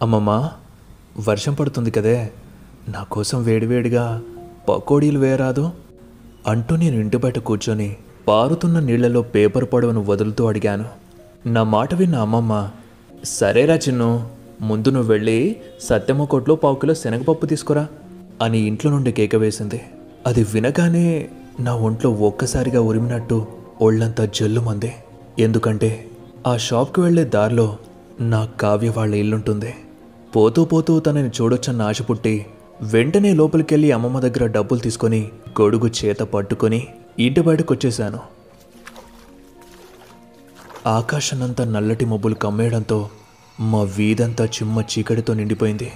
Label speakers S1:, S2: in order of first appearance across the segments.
S1: అమ్మమ్మ, వర్షం పడుతుంది కదే, నా కోసం వేడివేడిగా పకోడీలు వేయరాదు అంటూ నేను ఇంటి బయట కూర్చొని పారుతున్న నీళ్లలో పేపర్ పొడవును వదులుతూ అడిగాను. నా మాట విన్న అమ్మమ్మ, సరేరా చిన్ను, ముందు నువ్వు వెళ్ళి సత్యమ్మ కొట్లో 1 కిలో శనగపప్పు తీసుకురా అని ఇంట్లో నుండి కేక వేసింది. అది వినగానే నా ఒంట్లో ఒక్కసారిగా ఉరిమినట్టు ఒళ్ళంతా జల్లుమంది. ఎందుకంటే ఆ షాప్కి వెళ్లే దారిలో నా కావ్య వాళ్ళ ఇల్లుంటుంది. పోతూ పోతూ తనని చూడొచ్చన్న ఆశ పుట్టి వెంటనే లోపలికెళ్ళి అమ్మమ్మ దగ్గర డబ్బులు తీసుకొని గొడుగు చేత పట్టుకొని ఇంటి బయటకొచ్చేశాను. ఆకాశనంతా నల్లటి మబ్బులు కమ్మేయడంతో మా వీధంతా చిమ్మ చీకటితో నిండిపోయింది.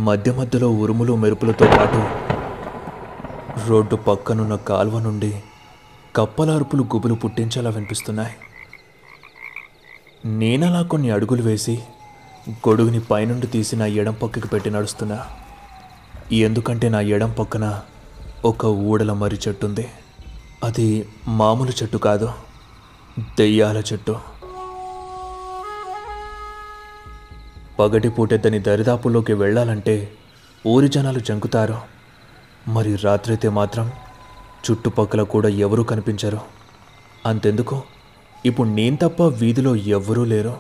S1: మధ్య మధ్యలో ఉరుములు మెరుపులతో పాటు రోడ్డు పక్కనున్న కాల్వ నుండి కప్పల అరుపులు గుబులు పుట్టించేలా వినిపిస్తున్నాయి. నేనలా కొన్ని అడుగులు వేసి గొడుగుని పైనుండి తీసి నా ఎడం పక్కకి పెట్టి నడుస్తున్నా. ఎందుకంటే నా ఎడం పక్కన ఒక ఊడల మర్రి చెట్టు ఉంది. అది మామూలు చెట్టు కాదు, దెయ్యాల చెట్టు. పగటిపూటే దాని దరిదాపుల్లోకి వెళ్ళాలంటే ఊరి జనాలు జంకుతారు. మరి రాత్రైతే మాత్రం చుట్టుపక్కల కూడా ఎవరూ కనిపించరు. అంతెందుకు, ఇప్పుడు నేను తప్ప వీధిలో ఎవ్వరూ లేరు.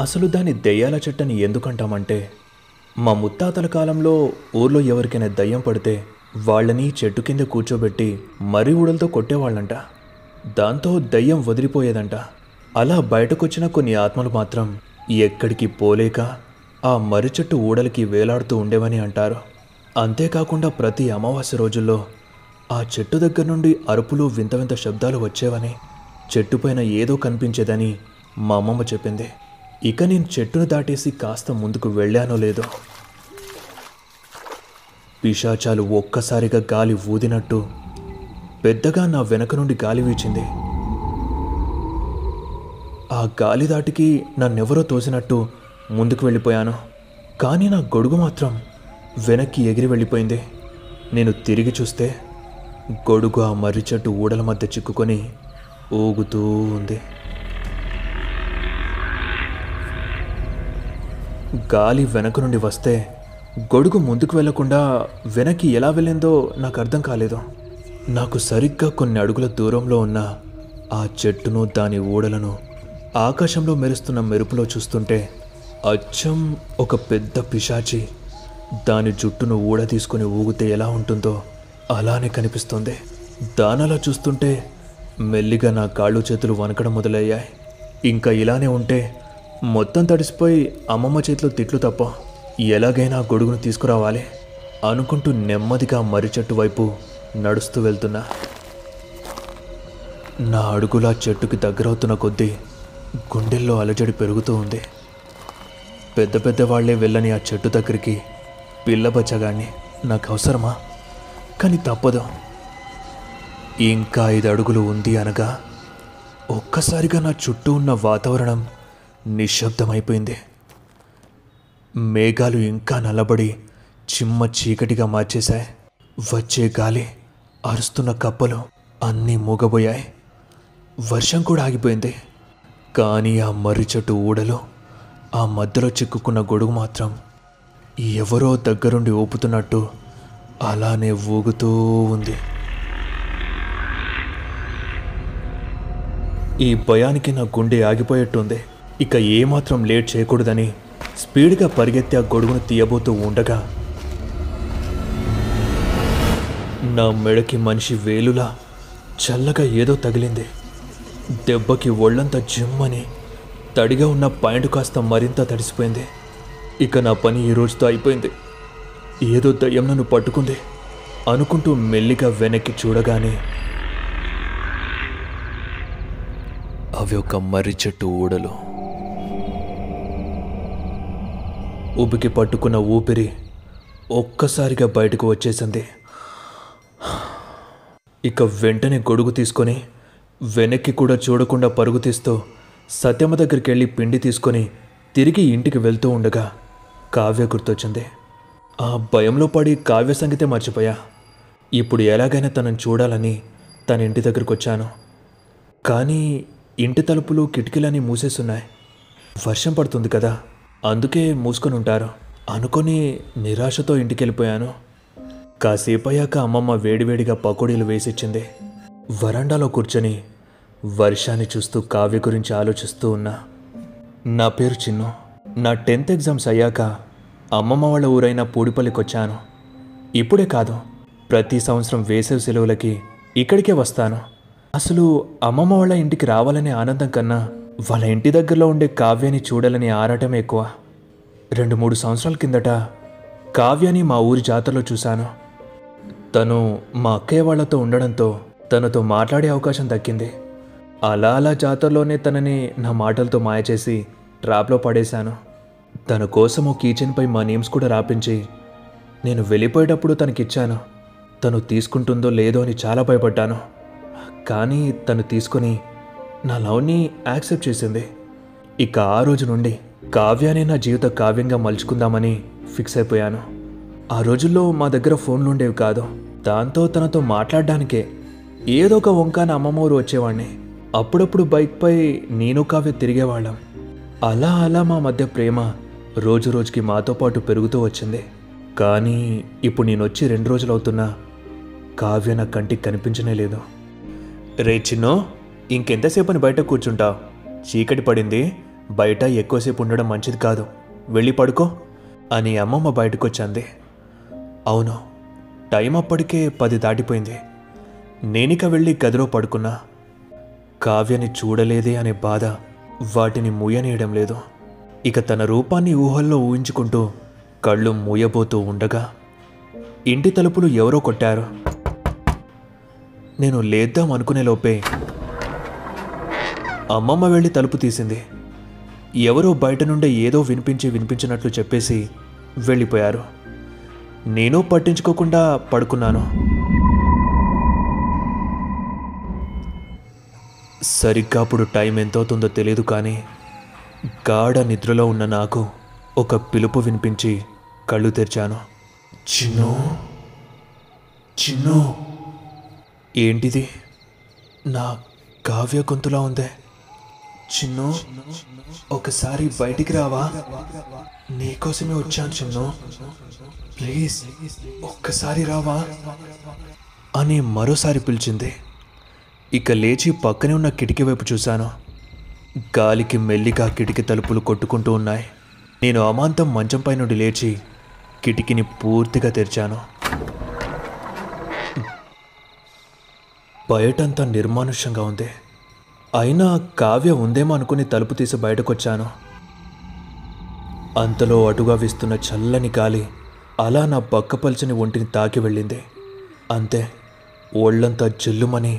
S1: అసలు దాని దెయ్యాల చెట్టని ఎందుకంటామంటే, మా ముత్తాతల కాలంలో ఊర్లో ఎవరికైనా దయ్యం పడితే వాళ్ళని చెట్టు కింద కూర్చోబెట్టి మర్రి ఊడలతో కొట్టేవాళ్ళంట. దాంతో దయ్యం వదిలిపోయేదంట. అలా బయటకొచ్చిన కొన్ని ఆత్మలు మాత్రం ఎక్కడికి పోలేక ఆ మర్రి చెట్టు ఊడలకి వేలాడుతూ ఉండేవని అంటారు. అంతేకాకుండా ప్రతి అమావాస్య రోజుల్లో ఆ చెట్టు దగ్గర నుండి అరుపులు, వింత వింత శబ్దాలు వచ్చేవని, చెట్టుపైన ఏదో కనిపించేదని మా అమ్మమ్మ చెప్పింది. ఇక నేను చెట్టును దాటేసి కాస్త ముందుకు వెళ్ళానో లేదో, పిశాచాలు ఒక్కసారిగా గాలి ఊదినట్టు పెద్దగా నా వెనక నుండి గాలి వీచింది. ఆ గాలి దాటికి నన్నెవరో తోసినట్టు ముందుకు వెళ్ళిపోయాను. కానీ నా గొడుగు మాత్రం వెనక్కి ఎగిరి వెళ్ళిపోయింది. నేను తిరిగి చూస్తే గొడుగు ఆ మర్రి చెట్టు ఊడల మధ్య చిక్కుకొని ఊగుతూ ఉంది. గాలి వెనక నుండి వస్తే గొడుగు ముందుకు వెళ్లకుండా వెనక్కి ఎలా వెళ్ళిందో నాకు అర్థం కాలేదు. నాకు సరిగ్గా కొన్ని అడుగుల దూరంలో ఉన్న ఆ చెట్టును, దాని ఊడలను ఆకాశంలో మెరుస్తున్న మెరుపులో చూస్తుంటే అచ్చం ఒక పెద్ద పిశాచి దాని జుట్టును ఊడ తీసుకుని ఊగితే ఎలా ఉంటుందో అలానే కనిపిస్తుంది. దానలా చూస్తుంటే మెల్లిగా నా కాళ్ళు చేతులు వణకడం మొదలయ్యాయి. ఇంకా ఇలానే ఉంటే మొత్తం తడిసిపోయి అమ్మమ్మ చేతిలో తిట్లు తప్ప ఎలాగైనా గొడుగును తీసుకురావాలి అనుకుంటూ నెమ్మదిగా మర్రి చెట్టు వైపు నడుస్తూ వెళ్తున్నా. నా అడుగులా చెట్టుకి దగ్గరవుతున్న కొద్దీ గుండెల్లో అలజడి పెరుగుతూ ఉంది. పెద్ద పెద్ద వాళ్లే వెళ్ళని ఆ చెట్టు దగ్గరికి పిల్లబచ్చగాన్ని నాకు అవసరమా? కానీ తప్పదు. ఇంకా 5 అడుగులు ఉంది అనగా ఒక్కసారిగా నా చుట్టూ ఉన్న వాతావరణం నిశ్శబ్దమైపోయింది. మేఘాలు ఇంకా నల్లబడి చిమ్మ చీకటిగా మార్చేశాయి. వచ్చే గాలి, అరుస్తున్న కప్పలు అన్నీ మూగబోయాయి. వర్షం కూడా ఆగిపోయింది. కానీ ఆ మర్రి చెట్టు ఊడలో ఆ మధ్యలో చిక్కుకున్న గొడుగు మాత్రం ఎవరో దగ్గరుండి ఊపుతున్నట్టు అలానే ఊగుతూ ఉంది. ఈ భయానికి నా గుండె ఆగిపోయేట్టుంది. ఇక ఏమాత్రం లేట్ చేయకూడదని స్పీడ్గా పరిగెత్తి ఆ గొడుగును తీయబోతూ ఉండగా నా మెడకి మనిషి వేలులా చల్లగా ఏదో తగిలింది. దెబ్బకి ఒళ్ళంతా జిమ్మని తడిగా ఉన్న పాయింట్ కాస్త మరింత తడిసిపోయింది. ఇక నా పని ఈ రోజుతో అయిపోయింది. ఏదో దయ్యం నన్ను పట్టుకుంది అనుకుంటూ మెల్లిగా వెనక్కి చూడగానే అవి ఒక మర్రి చెట్టు ఊడలు. ఉబికి పట్టుకున్న ఊపిరి ఒక్కసారిగా బయటకు వచ్చేసింది. ఇక వెంటనే గొడుగు తీసుకొని వెనక్కి కూడా చూడకుండా పరుగు తీస్తూ సత్యమ్మ దగ్గరికి వెళ్ళి పిండి తీసుకొని తిరిగి ఇంటికి వెళ్తూ ఉండగా కావ్య గుర్తొచ్చింది. ఆ భయంలో పడి కావ్య సంగతే మర్చిపోయా. ఇప్పుడు ఎలాగైనా తనని చూడాలని తన ఇంటి దగ్గరికి వచ్చాను. కానీ ఇంటి తలుపులు కిటికీలన్నీ మూసేస్తున్నాయి. వర్షం పడుతుంది కదా, అందుకే మూసుకొని ఉంటారు అనుకొని నిరాశతో ఇంటికెళ్ళిపోయాను. కాసేపు అయ్యాక అమ్మమ్మ వేడివేడిగా పకోడీలు వేసిచ్చింది. వరండాలో కూర్చొని వర్షాన్ని చూస్తూ కావ్య గురించి ఆలోచిస్తూ ఉన్నా. నా పేరు చిన్ను. నా 10th ఎగ్జామ్స్ అయ్యాక అమ్మమ్మ వాళ్ళ ఊరైన పూడిపల్లికొచ్చాను. ఇప్పుడే కాదు, ప్రతి సంవత్సరం వేసవి సెలవులకి ఇక్కడికే వస్తాను. అసలు అమ్మమ్మ వాళ్ళ ఇంటికి రావాలనే ఆనందం కన్నా వాళ్ళ ఇంటి దగ్గరలో ఉండే కావ్యాన్ని చూడాలని ఆరాటం ఎక్కువ. 2-3 సంవత్సరాల కిందట కావ్యాన్ని మా ఊరి జాతరలో చూశాను. తను మా అక్కయ్య వాళ్లతో ఉండడంతో తనతో మాట్లాడే అవకాశం దక్కింది. అలా అలా జాతరలోనే తనని నా మాటలతో మాయ చేసి ట్రాప్లో పడేశాను. తన కోసం ఓ కీచెన్పై మా నేమ్స్ కూడా రాపించి నేను వెళ్ళిపోయేటప్పుడు తనకిచ్చాను. తను తీసుకుంటుందో లేదో అని చాలా భయపడ్డాను. కానీ తను తీసుకొని నా లవ్ని యాక్సెప్ట్ చేసింది. ఇక ఆ రోజు నుండి కావ్యానే నా జీవిత కావ్యంగా మలుచుకుందామని ఫిక్స్ అయిపోయాను. ఆ రోజుల్లో మా దగ్గర ఫోన్లు ఉండేవి కాదు. దాంతో తనతో మాట్లాడడానికే ఏదో ఒక వంకాన అమ్మమ్మ ఊరు వచ్చేవాడిని. అప్పుడప్పుడు బైక్పై నేను కావ్య తిరిగేవాళ్ళం. అలా అలా మా మధ్య ప్రేమ రోజు రోజుకి మాతో పాటు పెరుగుతూ వచ్చింది. కానీ ఇప్పుడు నేనొచ్చి 2 రోజులు అవుతున్నా కావ్య నా కంటికి కనిపించనే లేదు. రే చిన్నో, ఇంకెంతసేపు అని బయట కూర్చుంటావు? చీకటి పడింది, బయట ఎక్కువసేపు ఉండడం మంచిది కాదు, వెళ్ళి పడుకో అని అమ్మమ్మ బయటకొచ్చింది. అవును, టైం అప్పటికే 10 దాటిపోయింది. నేనిక వెళ్ళి గదిలో పడుకున్నా. కావ్యని చూడలేదే అనే బాధ వాటిని మూయనీయడం లేదు. ఇక తన రూపాన్ని ఊహల్లో ఊహించుకుంటూ కళ్ళు మూయబోతూ ఉండగా ఇంటి తలుపులు ఎవరో కొట్టారు. నేను లేద్దాం అనుకునే లోపే అమ్మమ్మ వెళ్ళి తలుపు తీసింది. ఎవరో బయట నుండే ఏదో వినిపించినట్లు చెప్పేసి వెళ్ళిపోయారు. నేను పట్టించుకోకుండా పడుకున్నాను. సరిగ్గా అప్పుడు టైం ఎంతవుతుందో తెలియదు, కానీ గాఢ నిద్రలో ఉన్న నాకు ఒక పిలుపు వినిపించి కళ్ళు తెరిచాను. చిన్ను, చిన్ను. ఏంటిది? నా కావ్య గొంతులా ఉందే. చిన్ను, ఒకసారి బయటికి రావా? నీకోసమే వచ్చాను చిన్ను, ప్లీజ్ ఒక్కసారి రావా అని మరోసారి పిలిచింది. ఇక లేచి పక్కనే ఉన్న కిటికీ వైపు చూశాను. గాలికి మెల్లిగా కిటికీ తలుపులు కొట్టుకుంటూ ఉన్నాయి. నేను అమాంతం మంచంపై నుండి లేచి కిటికీని పూర్తిగా తెరిచాను. బయటంతా నిర్మానుష్యంగా ఉంది. అయినా కావ్య ఉందేమో అనుకుని తలుపు తీసి బయటకొచ్చాను. అంతలో అటుగా వీస్తున్న చల్లని గాలి అలా నా బక్కపల్చని ఒంటిని తాకి వెళ్ళింది. అంతే, ఒళ్ళంతా జల్లుమని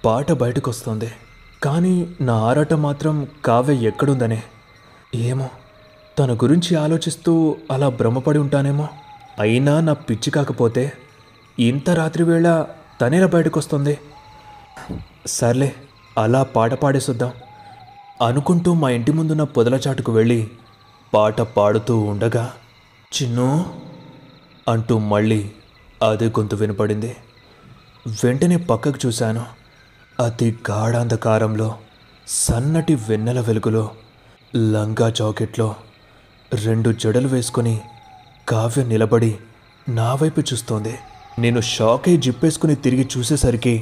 S1: పాట బయటకొస్తుంది. కానీ నా ఆరాటం మాత్రం కావ్య ఎక్కడుందనే. ఏమో, తన గురించి ఆలోచిస్తూ అలా భ్రమపడి ఉంటానేమో. అయినా నా పిచ్చి కాకపోతే ఇంత రాత్రివేళ తనేలా బయటకొస్తుంది? సర్లే, అలా పాట పాడేసొద్దాం అనుకుంటూ మా ఇంటి ముందున్న పొదల చాటుకు వెళ్ళి పాట పాడుతూ ఉండగా చిన్ను అంటూ మళ్ళీ అదే గొంతు వినపడింది. వెంటనే పక్కకు చూశాను. అతి గాఢాంధకారంలో సన్నటి వెన్నెల వెలుగులో లంగా జాకెట్లో 2 జడలు వేసుకుని కావ్య నిలబడి నా వైపు చూస్తోంది. నేను షాక్ అయి జిప్పేసుకుని తిరిగి చూసేసరికి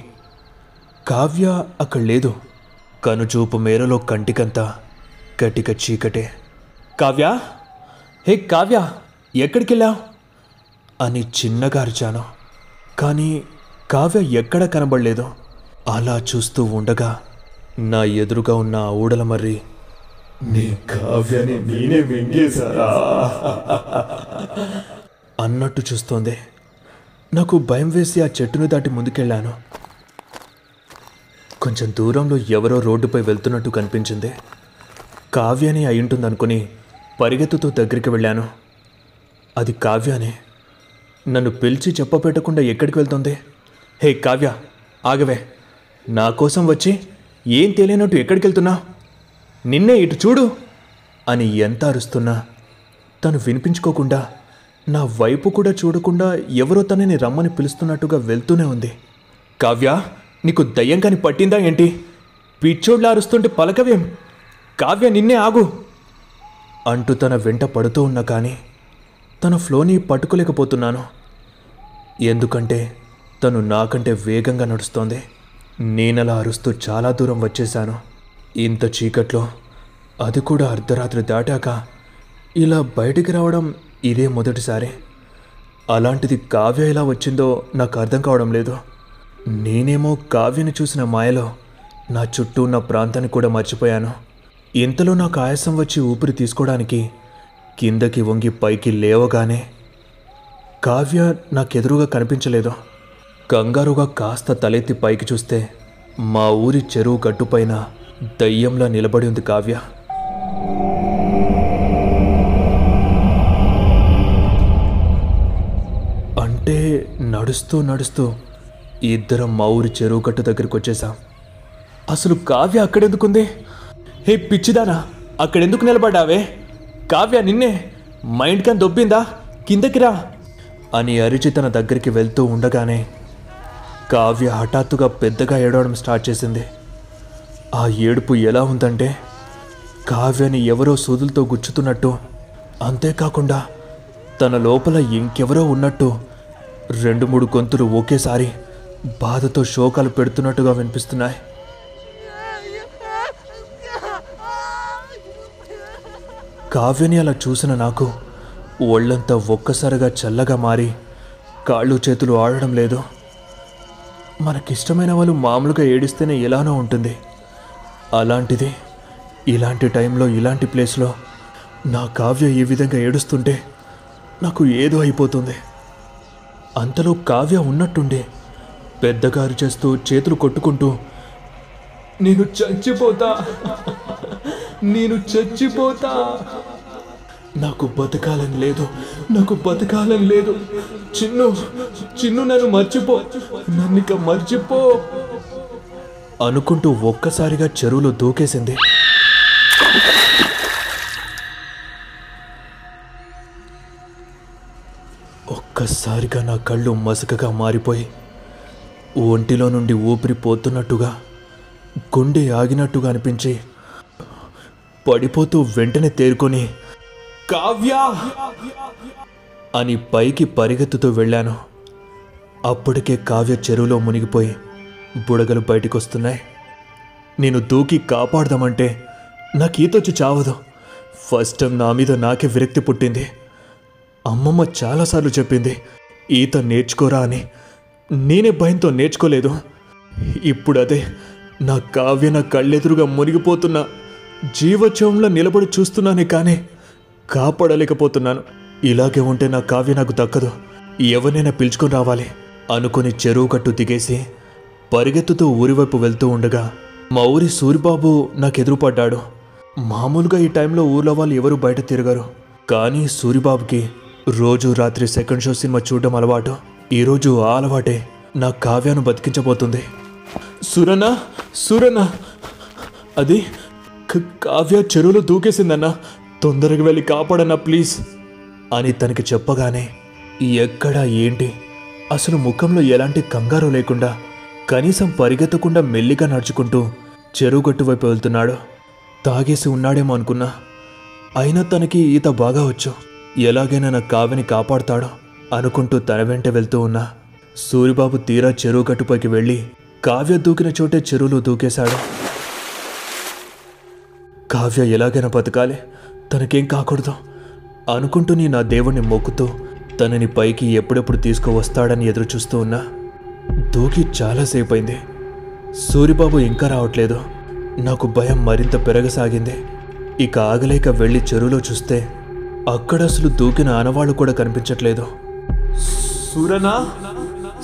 S1: కావ్య అక్కడ లేదు. కనుచూపు మేరలో కంటికంతా కటిక చీకటే. కావ్య, హే కావ్య, ఎక్కడికెళ్ళావు అని చిన్నగా అరిచాను. కానీ కావ్య ఎక్కడా కనబడలేదు. అలా చూస్తూ ఉండగా నా ఎదురుగా ఉన్న ఆ ఊడల మర్రి
S2: నీ కావ్యాన్ని నేనే మింగేశారా
S1: అన్నట్టు చూస్తోంది. నాకు భయం వేసి ఆ చెట్టును దాటి ముందుకెళ్ళాను. కొంచెం దూరంలో ఎవరో రోడ్డుపై వెళ్తున్నట్టు కనిపించింది. కావ్యాని అయ్యుంటుందనుకుని పరిగెత్తుతూ దగ్గరికి వెళ్ళాను. అది కావ్యానే. నన్ను పిలిచి చెప్పపెట్టకుండా ఎక్కడికి వెళ్తుంది? హే కావ్య, ఆగవే, నా కోసం వచ్చి ఏం తెలియనట్టు ఎక్కడికి వెళ్తున్నా? నిన్నే, ఇటు చూడు అని ఎంత అరుస్తున్నా తను వినిపించుకోకుండా నా వైపు కూడా చూడకుండా ఎవరో తనని రమ్మని పిలుస్తున్నట్టుగా వెళ్తూనే ఉంది. కావ్య, నీకు దయ్యం కాని పట్టిందా ఏంటి? పిచ్చోడ్లా అరుస్తుంటే పలకవేం? కావ్య, నిన్నే, ఆగు అంటూ తన వెంట పడుతూ ఉన్నా కానీ తన ఫ్లోని పట్టుకోలేకపోతున్నాను. ఎందుకంటే తను నాకంటే వేగంగా నడుస్తోంది. నేనలా అరుస్తూ చాలా దూరం వచ్చేశాను. ఇంత చీకట్లో, అది కూడా అర్ధరాత్రి దాటాక ఇలా బయటికి రావడం ఇదే మొదటిసారి. అలాంటిది కావ్య ఎలా వచ్చిందో నాకు అర్థం కావడం లేదు. నేనేమో కావ్యని చూసిన మాయలో నా చుట్టూ ఉన్న ప్రాంతాన్ని కూడా మర్చిపోయాను. ఇంతలో నాకు ఆయాసం వచ్చి ఊపిరి తీసుకోవడానికి కిందకి వంగి పైకి లేవగానే కావ్య నాకెదురుగా కనిపించలేదు. కంగారుగా కాస్త తలెత్తి పైకి చూస్తే మా ఊరి చెరువు గట్టుపైన దయ్యంలా నిలబడి ఉంది కావ్య. అంటే నడుస్తూ నడుస్తూ ఇద్దరం మా ఊరి చెరువు గట్టు దగ్గరికి వచ్చేసాం. అసలు కావ్య అక్కడెందుకుంది? హే పిచ్చిదానా, అక్కడెందుకు నిలబడ్డావే? కావ్య నిన్నే, మైండ్ కాని దొబ్బిందా? కిందకి రా అని అరిచి తన దగ్గరికి వెళ్తూ ఉండగానే కావ్య హఠాత్తుగా పెద్దగా ఏడవడం స్టార్ట్ చేసింది. ఆ ఏడుపు ఎలా ఉందంటే కావ్యని ఎవరో సూదులతో గుచ్చుతున్నట్టు, అంతేకాకుండా తన లోపల ఇంకెవరో ఉన్నట్టు 2-3 గొంతులు ఒకేసారి బాధతో శోకాలు పెడుతున్నట్టుగా వినిపిస్తున్నాయి. కావ్యని అలా చూసిన నాకు ఒళ్ళంతా ఒక్కసారిగా చల్లగా మారి కాళ్ళు చేతులు ఆడడం లేదు. మనకిష్టమైన వాళ్ళు మామూలుగా ఏడిస్తేనే ఎలానో ఉంటుంది. అలాంటిది ఇలాంటి టైంలో ఇలాంటి ప్లేస్లో నా కావ్య ఈ విధంగా ఏడుస్తుంటే నాకు ఏదో అయిపోతుంది. అంతలో కావ్య ఉన్నట్టుండి పెద్దగా అరిచేస్తూ చేతులు కొట్టుకుంటూ, నేను చచ్చిపోతా, నేను చచ్చిపోతా, నాకు బతకాలని లేదు, నాకు బతకాలని లేదు, చిన్ను చిన్ను నన్ను మర్చిపో, నన్నిక మర్చిపో అనుకుంటూ ఒక్కసారిగా చెరువులో దూకేసింది. ఒక్కసారిగా నా కళ్ళు మసకగా మారిపోయి ఒంటిలో నుండి ఊపిరి పోతున్నట్టుగా, గుండె ఆగినట్టుగా అనిపించి పడిపోతూ వెంటనే తేరుకొని కావ్య అని పైకి పరిగెత్తుతూ వెళ్ళాను. అప్పటికే కావ్య చెరువులో మునిగిపోయి బుడగలు బయటికి వస్తున్నాయి. నేను దూకి కాపాడదామంటే నాకు ఈతొచ్చి చావదు. ఫస్ట్ టైం నా మీద నాకే విరక్తి పుట్టింది. అమ్మమ్మ చాలాసార్లు చెప్పింది ఈత నేర్చుకోరా అని. నేనే భయంతో నేర్చుకోలేదు. ఇప్పుడు అదే నా కావ్య నా కళ్ళెదురుగా మునిగిపోతున్నా జీవోత్సవంలో నిలబడి చూస్తున్నానే కానీ కాపాడలేకపోతున్నాను. ఇలాగే ఉంటే నా కావ్య నాకు దక్కదు. ఎవరినైనా పిలుచుకొని రావాలి అనుకుని చెరువు కట్టు దిగేసి పరిగెత్తుతూ ఊరివైపు వెళ్తూ ఉండగా మా ఊరి సూరిబాబు నాకెదురుపడ్డాడు. మామూలుగా ఈ టైంలో ఊర్లో వాళ్ళు ఎవరు బయట తిరగరు, కానీ సూరిబాబుకి రోజు రాత్రి సెకండ్ షో సినిమా చూడడం అలవాటు. ఈరోజు ఆ అలవాటే నా కావ్యను బతికించబోతుంది. సురన్నా, సురన్నా, అది కావ్య చెరువులో దూకేసిందన్నా, తొందరగా వెళ్ళి కాపాడన్నా ప్లీజ్ అని తనకి చెప్పగానే ఎక్కడా ఏంటి అసలు ముఖంలో ఎలాంటి కంగారు లేకుండా కనీసం పరిగెత్తకుండా మెల్లిగా నడుచుకుంటూ చెరువుగట్టు వైపు వెళ్తున్నాడు. తాగేసి ఉన్నాడేమో అనుకున్నా, అయినా తనకి ఈత బాగా వచ్చు. ఎలాగైనా నా కావ్యని కాపాడుతాడో అనుకుంటూ తన వెంట వెళ్తూ ఉన్నా సూరిబాబు తీరా చెరువు గట్టుపైకి వెళ్ళి కావ్య దూకిన చోటే చెరువులో దూకేశాడు. కావ్య ఎలాగైనా బతకాలి, తనకేం కాకూడదు అనుకుంటూ నా దేవుణ్ణి మొక్కుతూ తనని పైకి ఎప్పుడెప్పుడు తీసుకువస్తాడని ఎదురు చూస్తూ ఉన్నా. దూకి చాలాసేపు అయింది. సూరిబాబు ఇంకా రావట్లేదు. నాకు భయం మరింత పెరగసాగింది. ఇక ఆగలేక వెళ్ళి చెరువులో చూస్తే అక్కడ అసలు దూకిన ఆనవాళ్ళు కూడా కనిపించట్లేదు. సూరనా,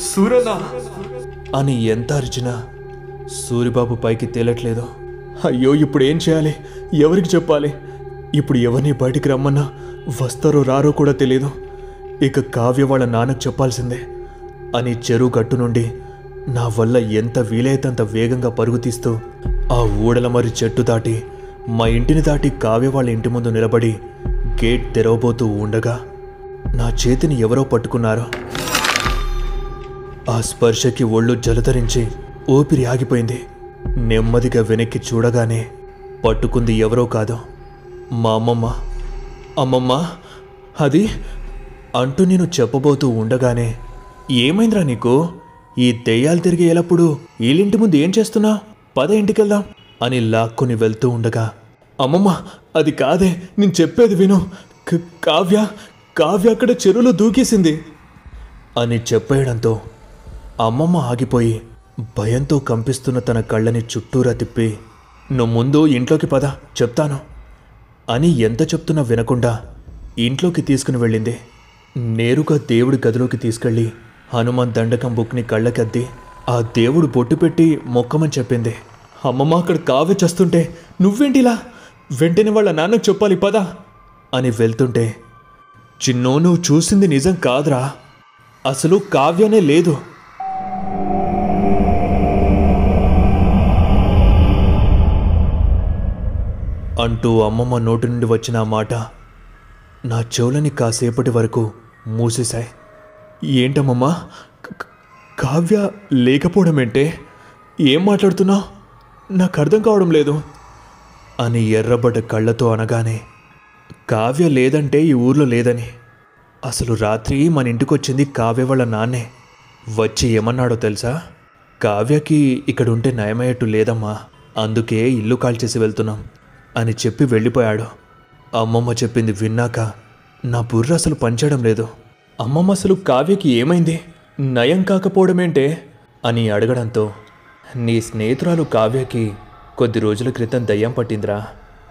S1: సూరనా అని ఎంత అరిచినా సూరిబాబు పైకి తేలట్లేదు. అయ్యో, ఇప్పుడు ఏం చేయాలి, ఎవరికి చెప్పాలి? ఇప్పుడు ఎవరిని బయటికి రమ్మన్నా వస్తారో రారో కూడా తెలియదు. ఇక కావ్య వాళ్ళ నాన్నకు చెప్పాల్సిందే అని చెరువు గట్టు నుండి నా వల్ల ఎంత వీలైతంత వేగంగా పరుగు తీస్తూ ఆ ఊడలమరి చెట్టు దాటి మా ఇంటిని దాటి కావ్య వాళ్ళ ఇంటి ముందు నిలబడి గేట్ తెరవబోతూ ఉండగా నా చేతిని ఎవరో పట్టుకున్నారో. ఆ స్పర్శకి ఒళ్ళు జలధరించి ఊపిరి ఆగిపోయింది. నెమ్మదిగా వెనక్కి చూడగానే పట్టుకుంది ఎవరో కాదు, మా అమ్మమ్మ. అమ్మమ్మ అది అంటూ నేను చెప్పబోతూ ఉండగానే, ఏమైందిరా నీకు? ఈ దెయ్యాలు తిరిగి ఎల్లప్పుడు వీళ్ళింటి ముందు ఏం చేస్తున్నా? పద ఇంటికెళ్దాం అని లాక్కుని వెళ్తూ ఉండగా, అమ్మమ్మ అది కాదే, నేను చెప్పేది విను. కావ్య కావ్య అక్కడ చెరువులో దూకేసింది అని చెప్పేయడంతో అమ్మమ్మ ఆగిపోయి భయంతో కంపిస్తున్న తన కళ్ళని చుట్టూరా తిప్పి, నువ్వు ముందు ఇంట్లోకి పద చెప్తాను అని ఎంత చెప్తున్నా వినకుండా ఇంట్లోకి తీసుకుని వెళ్ళింది. నేరుగా దేవుడి గదిలోకి తీసుకెళ్ళి హనుమాన్ దండకం బుక్ని కళ్ళకద్ది ఆ దేవుడు బొట్టు పెట్టి మొక్కమని చెప్పింది. అమ్మమ్మ అక్కడ కావ్య చేస్తుంటే నువ్వేంటిలా? వెంటనే వాళ్ళ నాన్నకు చెప్పాలి పద అని వెళ్తుంటే, చిన్నో నువ్వు చూసింది నిజం కాదురా, అసలు కావ్యనే లేదు అంటూ అమ్మమ్మ నోటి నుండి వచ్చిన ఆ మాట నా చెవులని కాసేపటి వరకు మూసేశాయి. ఏంటమ్మమ్మా, కావ్య లేకపోవడమేంటే? ఏం మాట్లాడుతున్నావు? నాకు అర్థం కావడం లేదు అని ఎర్రబడ్డ కళ్ళతో అనగానే, కావ్య లేదంటే ఈ ఊర్లో లేదని. అసలు రాత్రి మన ఇంటికొచ్చింది కావ్య వాళ్ళ నాన్నే. వచ్చి ఏమన్నాడో తెలుసా? కావ్యకి ఇక్కడ ఉంటే నయమయ్యట్టు లేదమ్మా, అందుకే ఇల్లు కాల్చేసి వెళ్తున్నాం అని చెప్పి వెళ్ళిపోయాడు. అమ్మమ్మ చెప్పింది విన్నాక నా బుర్ర అసలు పనిచేయడం లేదు. అమ్మమ్మ అసలు కావ్యకి ఏమైంది? నయం కాకపోవడమేంటే అని అడగడంతో, నీ స్నేహితురాలు కావ్యకి కొద్ది రోజుల క్రితం దయ్యం పట్టిందిరా.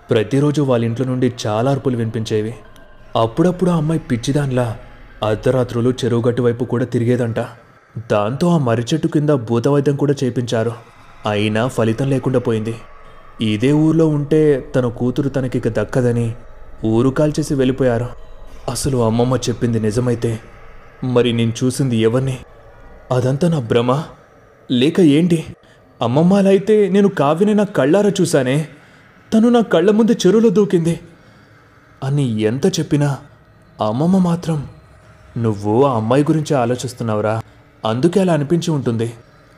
S1: ప్రతిరోజు వాళ్ళ ఇంట్లో నుండి చాలా అరుపులు వినిపించేవి. అప్పుడప్పుడు ఆ అమ్మాయి పిచ్చిదాన్లా అర్ధరాత్రులు చెరువుగట్టు వైపు కూడా తిరిగేదంట. దాంతో ఆ మర్రి చెట్టు కింద భూతవైద్యం కూడా చేయించారు. అయినా ఫలితం లేకుండా పోయింది. ఇదే ఊర్లో ఉంటే తన కూతురు తనకిక దక్కదని ఊరు కాల్చేసి వెళ్ళిపోయారు. అసలు అమ్మమ్మ చెప్పింది నిజమైతే మరి నేను చూసింది ఎవరిని? అదంతా నా భ్రమ లేక ఏంటి? అమ్మమ్మ అలా అయితే నేను కావ్యని నా కళ్ళారా చూశానే, తను నా కళ్ళ ముందు చెరువులో దూకింది అని ఎంత చెప్పినా అమ్మమ్మ మాత్రం, నువ్వు ఆ అమ్మాయి గురించి ఆలోచిస్తున్నావురా, అందుకే అలా అనిపించి ఉంటుంది,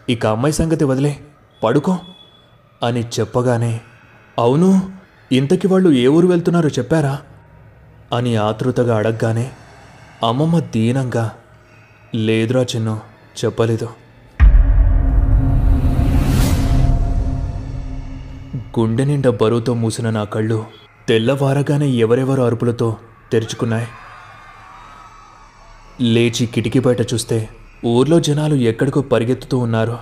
S1: ఇక అమ్మాయి సంగతి వదిలే, పడుకో అని చెప్పగానే, అవును ఇంతకి వాళ్ళు ఏ ఊరు వెళ్తున్నారో చెప్పారా అని ఆతృతగా అడగగానే అమ్మమ్మ దీనంగా, లేదురా చిన్ను, చెప్పలేదు. గుండె నిండా బరువుతో మూసిన నా కళ్ళు తెల్లవారగానే ఎవరెవరో అరుపులతో తెరుచుకున్నాయి. లేచి కిటికీ బయట చూస్తే ఊర్లో జనాలు ఎక్కడికో పరిగెత్తుతూ ఉన్నారు.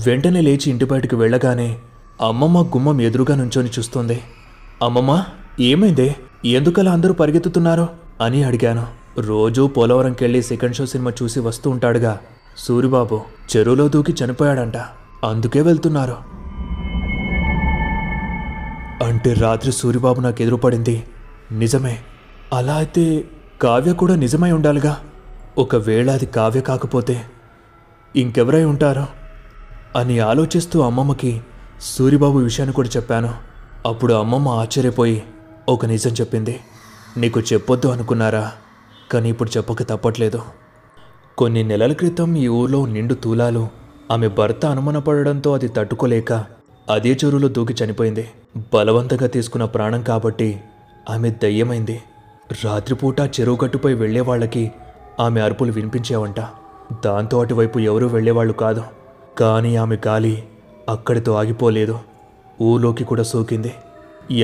S1: వెంటనే లేచి ఇంటి బయటకు వెళ్ళగానే అమ్మమ్మ గుమ్మం ఎదురుగా నుంచొని చూస్తుంది. అమ్మమ్మ ఏమైందే, ఎందుకలా అందరూ పరిగెత్తుతున్నారు అని అడిగాను. రోజూ పోలవరంకెళ్ళి సెకండ్ షో సినిమా చూసి వస్తూ ఉంటాడుగా సూరిబాబు, చెరువులో దూకి చనిపోయాడంట, అందుకే వెళ్తున్నారు అంటే రాత్రి సూరిబాబు నాకు ఎదురుపడింది నిజమే. అలా అయితే కావ్య కూడా నిజమై ఉండాలిగా. ఒకవేళ అది కావ్య కాకపోతే ఇంకెవరై ఉంటారో అని ఆలోచిస్తూ అమ్మమ్మకి సూరిబాబు విషయాన్ని కూడా చెప్పాను. అప్పుడు అమ్మమ్మ ఆశ్చర్యపోయి ఒక నిజం చెప్పింది. నీకు చెప్పొద్దు అనుకున్నారా, కానీ ఇప్పుడు చెప్పక తప్పట్లేదు. కొన్ని నెలల క్రితం ఈ ఊర్లో నిండు తూలాలు ఆమె భర్త అనుమానపడడంతో అది తట్టుకోలేక అదే చెరువులో దూకి చనిపోయింది. బలవంతంగా తీసుకున్న ప్రాణం కాబట్టి ఆమె దయ్యమైంది. రాత్రిపూట చెరువు గట్టుపై వెళ్లే వాళ్ళకి ఆమె అరుపులు వినిపించేవంట. దాంతో అటువైపు ఎవరూ వెళ్లేవాళ్ళు కాదు. కానీ ఆమె గాలి అక్కడితో ఆగిపోలేదు, ఊలోకి కూడా సోకింది.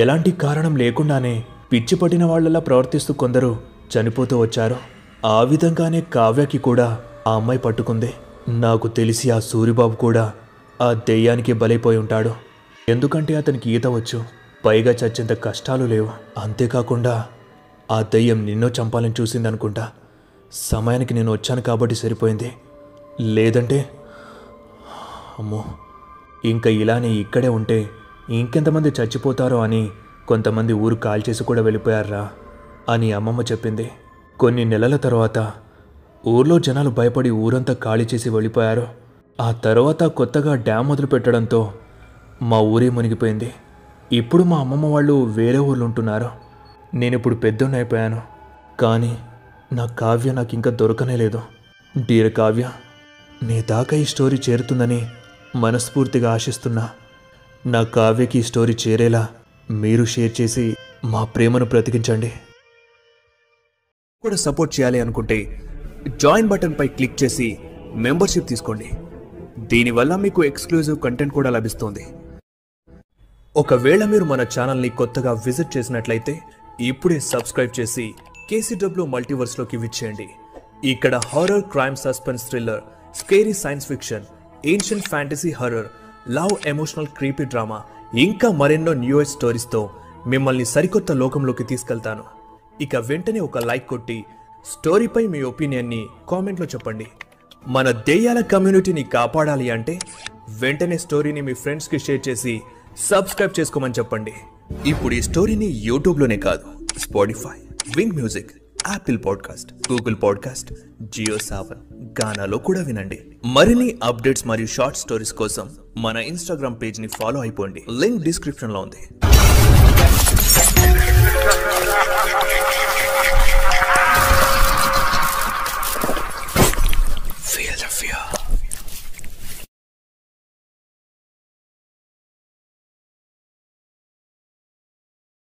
S1: ఎలాంటి కారణం లేకుండానే పిచ్చి పట్టిన వాళ్లలా ప్రవర్తిస్తూ కొందరు చనిపోతూ వచ్చారు. ఆ విధంగానే కావ్యకి కూడా ఆ అమ్మాయి పట్టుకుంది. నాకు తెలిసి ఆ సూరిబాబు కూడా ఆ దెయ్యానికి బలైపోయి ఉంటాడు. ఎందుకంటే అతనికి ఈత వచ్చు, పైగా చచ్చేంత కష్టాలు లేవు. అంతేకాకుండా ఆ దెయ్యం నిన్నో చంపాలని చూసిందనుకుంటా. సమయానికి నేను వచ్చాను కాబట్టి సరిపోయింది, లేదంటే అమ్మో, ఇంకా ఇలానే ఇక్కడే ఉంటే ఇంకెంతమంది చచ్చిపోతారో అని కొంతమంది ఊరు కాల్చేసి కూడా వెళ్ళిపోయారా అని అమ్మమ్మ చెప్పింది. కొన్ని నెలల తర్వాత ఊర్లో జనాలు భయపడి ఊరంతా ఖాళీ చేసి వెళ్ళిపోయారు. ఆ తర్వాత కొత్తగా డ్యామ్ మొదలు పెట్టడంతో మా ఊరే మునిగిపోయింది. ఇప్పుడు మా అమ్మమ్మ వాళ్ళు వేరే ఊర్లో ఉంటున్నారు. నేనిప్పుడు పెద్దోన్నైపోయాను, కానీ నా కావ్య నాకు ఇంకా దొరకనే లేదు. డియర్ కావ్య, నీ దాకా ఈ స్టోరీ చేరుతుందని మనస్ఫూర్తిగా ఆశిస్తున్నా. నా కావ్యకి ఈ స్టోరీ చేరేలా మీరు షేర్ చేసి మా ప్రేమను బ్రతికించండి. కూడా సపోర్ట్ చేయాలి అనుకుంటే జాయిన్ బటన్ పై క్లిక్ చేసి మెంబర్షిప్ తీసుకోండి. దీనివల్ల మీకు ఎక్స్క్లూజివ్ కంటెంట్ కూడా లభిస్తుంది. ఒకవేళ మీరు మన ఛానల్ని కొత్తగా విజిట్ చేసినట్లయితే ఇప్పుడే సబ్స్క్రైబ్ చేసి KCW మల్టీవర్స్లోకి విచ్చేయండి. ఇక్కడ horror, crime, suspense, thriller, scary science fiction, ancient fantasy, horror, love, emotional, creepy drama ఇంకా మరెన్నో న్యూయెస్ట్ స్టోరీస్తో మిమ్మల్ని సరికొత్త లోకంలోకి తీసుకెళ్తాను. ఇక వెంటనే ఒక లైక్ కొట్టి స్టోరీపై మీ ఒపీనియన్ని కామెంట్లో చెప్పండి. మన దెయ్యాల కమ్యూనిటీని కాపాడాలి అంటే వెంటనే స్టోరీని మీ ఫ్రెండ్స్కి షేర్ చేసి సబ్స్క్రైబ్ చేసుకోమని చెప్పండి. ఇప్పుడు ఈ స్టోరీని యూట్యూబ్లోనే కాదు, Spotify, Wynk music, Apple podcast, Google podcast, Jio Saavn, గానాలో కూడా వినండి. మరిన్ని అప్డేట్స్ మరియు షార్ట్ స్టోరీస్ కోసం మన ఇన్స్టాగ్రామ్ పేజ్ని ఫాలో అయిపోండి. లింక్ డిస్క్రిప్షన్లో ఉంది. Feel the fear.